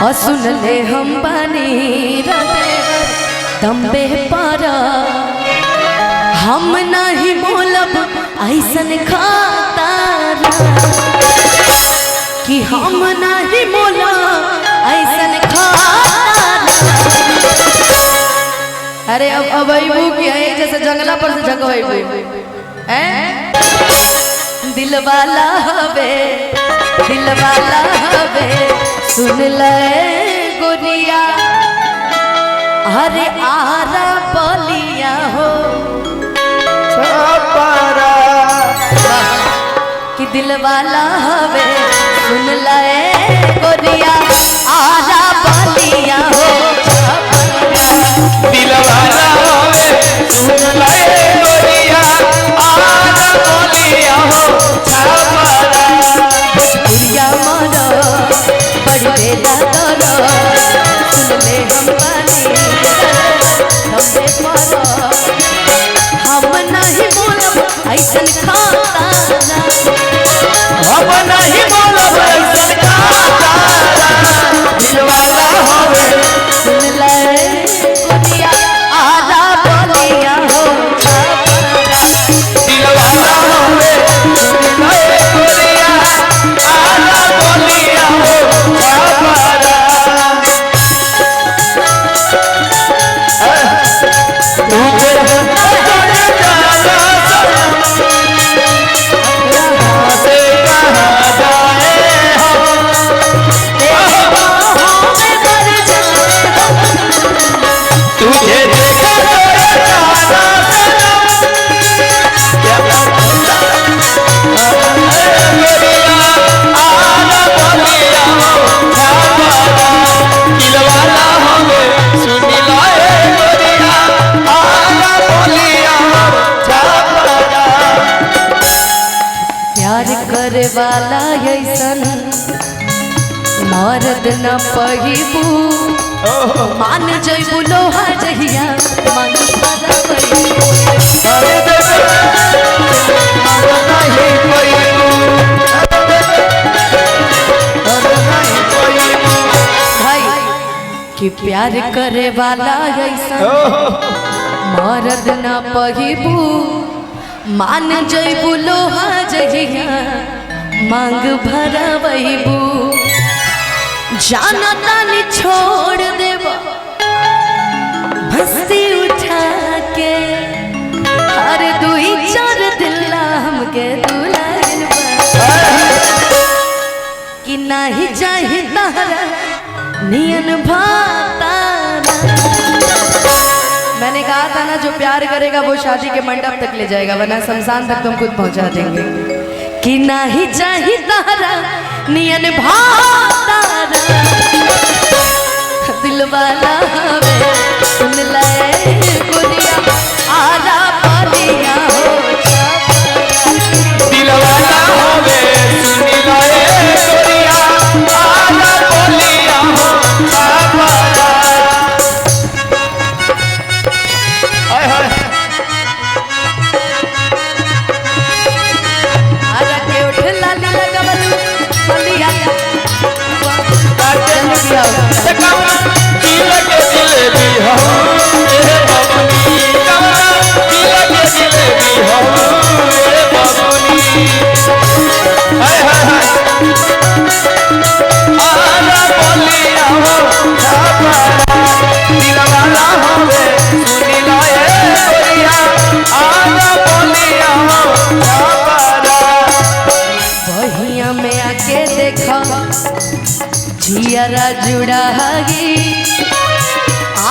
और सुन ले हम बनी तंबे पर हम नहीं बोलब ऐसन खाता कि हम नहीं बोलब ऐसन खाता। अरे अब अबू की है जैसे जंगला पर से जगह दिल वाला हवे सुन ले गोरिया अरे आरा बलिया हो छपारा कि दिल वाला हवे सुन ले गोरिया आरा बलिया हो दिल वाला हवे सुन ले गोरिया आरा बलिया हो छपारा भोजपुरिया मरो बड़ी बेला दरो सुन ले हम बानी तंबे पर हम नहीं बोलब ऐसन खाता हम नहीं बोलब ऐसन खाता दिल वाला हवे सुन ले गोरिया आला बलिया हो दिल वाला हवे सुन ले गोरिया आरा बलिया हो छपारा तुझे करे वाला ऐसन मर्द न पहिबू मान जइबू लोहा जहिया मन भाई कि प्यार करे वाला ऐसन मर्द न पहिबू मान जइबू लोहा जहिया मांग भरबू जाना तानी छोड़ देब भस्ती उठा के हर दुई चार दिल्ला हमके दुल्हन कि नहीं चाहे तारा नियन भातारा। मैंने कहा था ना जो प्यार करेगा वो शादी के मंडप तक ले जाएगा वरना शमशान तक तुम खुद पहुंचा देंगे कि नहीं चाही तारा नियन भातारा दिल वाला हवे सुन ले गोरिया आरा बलिया हो दिल वाला हवे सुन ले गोरिया आरा बलिया हो छपारा हाय हाय बहिया में आके देखो जियरा जुड़ागी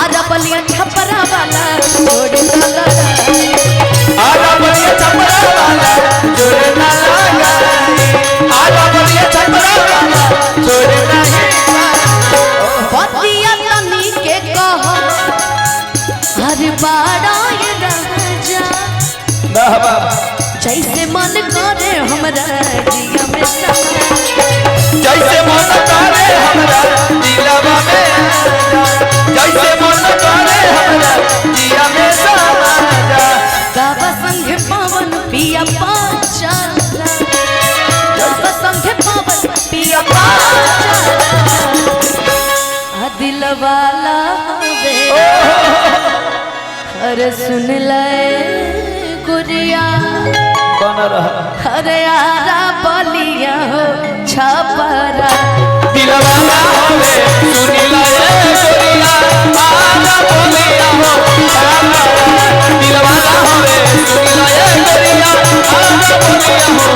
आरा बलिया छपरा वाला छोड़ आरा बलिया छपरा वाला जोड़ ना लगाई आरा बलिया छपरा वाला जोड़ नहीं बतिया तनी के कहो हर बाड़ा ये राजा जैसे मन करे हमरा जिया में जैसे मन करे हमरा दिलवा में जैसे मन करे हमरा जिया में समा जा गावा संग पवन पिया पाचा दिल वाला हवे अरे सुन ले गुरिया बन रहा अरे आरा बलिया हो छपरा दिल वाला हवे सुनी लाए गोरिया आजा बोलिया हो दिल वाला हवे सुनी लाए गोरिया आजा बोलिया हो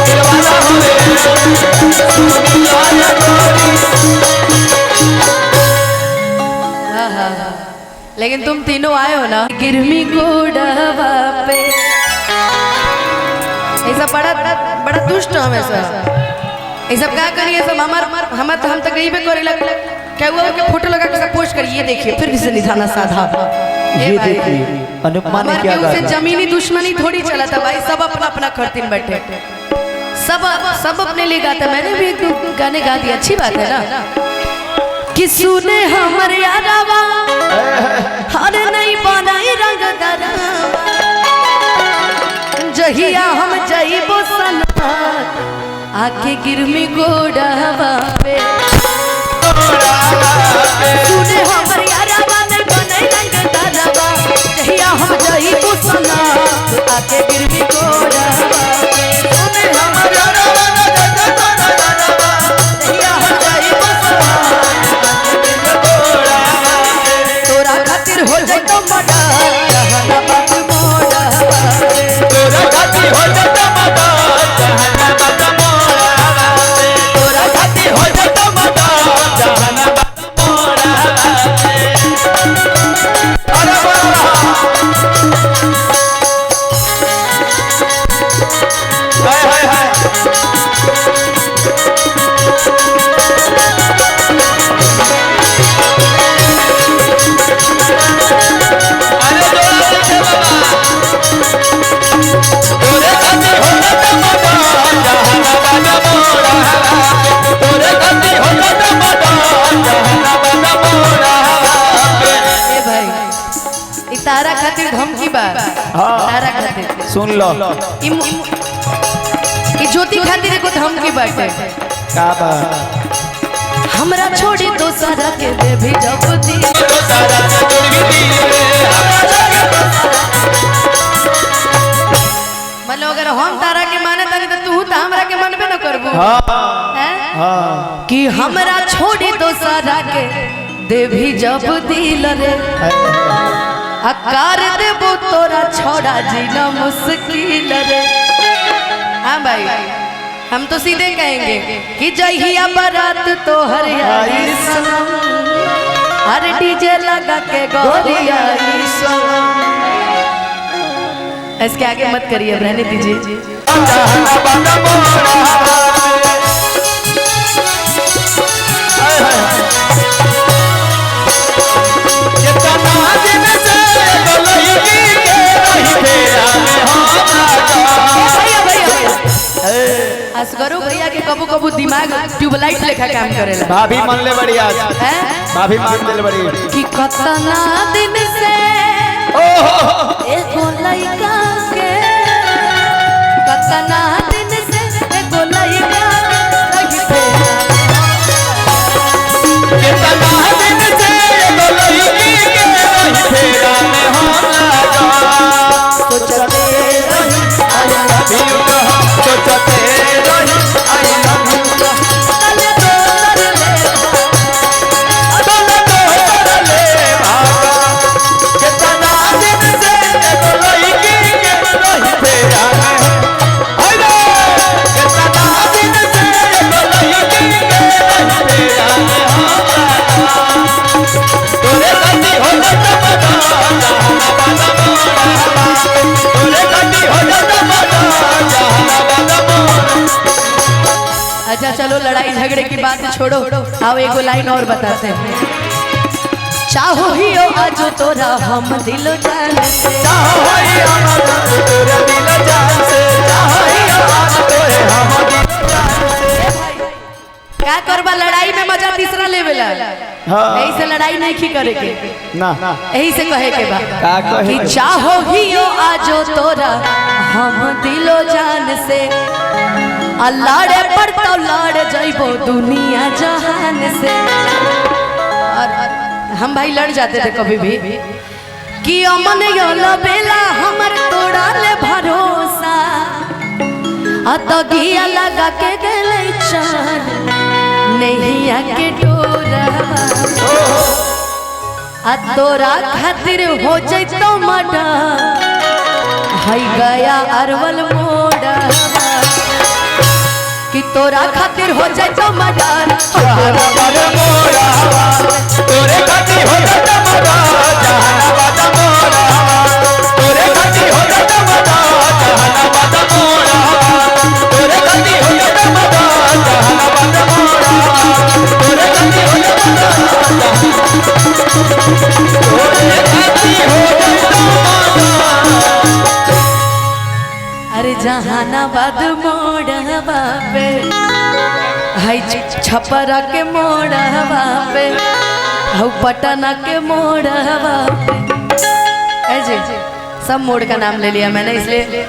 दिल वाला हवे सुनी लाए गोरिया। लेकिन तुम तीनों आए हो ना गिरमी गोड़वा पे ऐसा बड़ा बड़ा दुष्ट हो हमेशा ये सब क्या करिए सब हम तो गई पे करे लग क्या हुआ कि फोटो लगा के पोस्ट करिए देखिए फिर भी से निधाना साधा ये देखिए अनुपमा ने क्या कहा जमीनी दुश्मनी थोड़ी चला था भाई सब अपना अपना करतीन बैठे सब अपने लिए गाता मैंने भी एक गाने गा दिया अच्छी बात है ना कि सुने हमर यारावा हर नहीं बनाई रंग दरावा जहिया हम जाइबो सना आके गिरमी गोड़वा पे सुने हमर यारावा नहीं बनाई रंग दरावा जहिया हम जाइबो सना आके गिरमी गोड़वा पे सुने हमर यारावा नहीं बनाई रंग दरावा जहिया हम जाइबो सना हो जाए तो मडा जहानाबाद मोड़ा तोरा खाती हो जाए तो मडा जहानाबाद मोड़ा तोरा खाती हो जाए तो मडा जहानाबाद मोड़ा अरे वाह हाय हाय हाय तारा खातिर धमकी बा तारा खातिर सुन लो ई ज्योति खातिर को धमकी बाटे का बा हमरा छोड़ी दोसरा के दे भी जब दी दोसरा के जोड़ भी दी मतलब अगर हम तारा के माने तनी तो तू त हमरा के मानबे न करबो हां कि हमरा छोड़ी दोसरा के दे भी जब दिल रे आकार देबो तोरा छोड़ा जीना मुश्किल रे हाँ भाई हम तो सीधे कहेंगे कि जहिया बारात तो हरियाई सनम हर डीजे लगा के गौरिया सनम इसके आगे मत करिए रहने दीजिए असगरो भैया के कबू कबू दिमाग ट्यूबलाइट लेखा काम करेला भाभी मान ले बड़ी आज हैं भाभी मान ले बड़ी कि कतना दिन से एगो लइका के कतना दिन से एगो लइका रखते कितना दिन से एगो लड़की के रही फेरा में हम लगा सोचते रही सोचते रही आई लव यू तले दोसर ले तोला तो ले भागा कितना दिन से एगो लड़की के रही फेरा में हेलो कितना दिन से एगो लड़की के रही फेरा में हम लगा तोरे गति हो जाता बता जहानाबाद मोड़ा तोरे गति हो जाता बता जहानाबाद मोड़ा अच्छा चलो लड़ाई झगड़े की बात छोड़ो आओ एगो लाइन और बताते हैं चाहो ही हो आज तोरा हम दिल जान से चाहो ही हम तोरे दिल जान से चाहो ही हम तोरे हम दिल जान से क्या करबा लड़ाई में मजा तीसरा लेवेला हाँ। यही से लड़ाई नहीं की करे के ना यही से कहे के बा का कहे कि चाहो ही हो आज तोरा हम दिलो जान से अल्लाड़े पर तो लड़ जाइबो दुनिया जहान से और हम भाई लड़ जाते थे कभी भी कि अमन योला बेला हमर तोड़ा ले भरोसा अतगिया लगा के गले चार नहीं आके डोरा तोरा खातिर हो जैतो मडा हई गया अरवल मोड़ा कि तोरा खातिर हो जैतो मडा जहानाबाद मोरा तोरे खातिर हो जाता मरा जहानाबाद मोरा तोरे खातिर हो जाता मरा जहानाबाद मोरा तोरे खातिर हो जाता मरा जहानाबाद मोरा तोरे खातिर हो जाता मरा तोरे खातिर हो जाता अरे जहानाबाद मोड़वा पे हाय छपरा के मोड़वा पे हऊ पटना के मोड़वा पे ऐसे सब मोड़ का नाम ले लिया मैंने इसलिए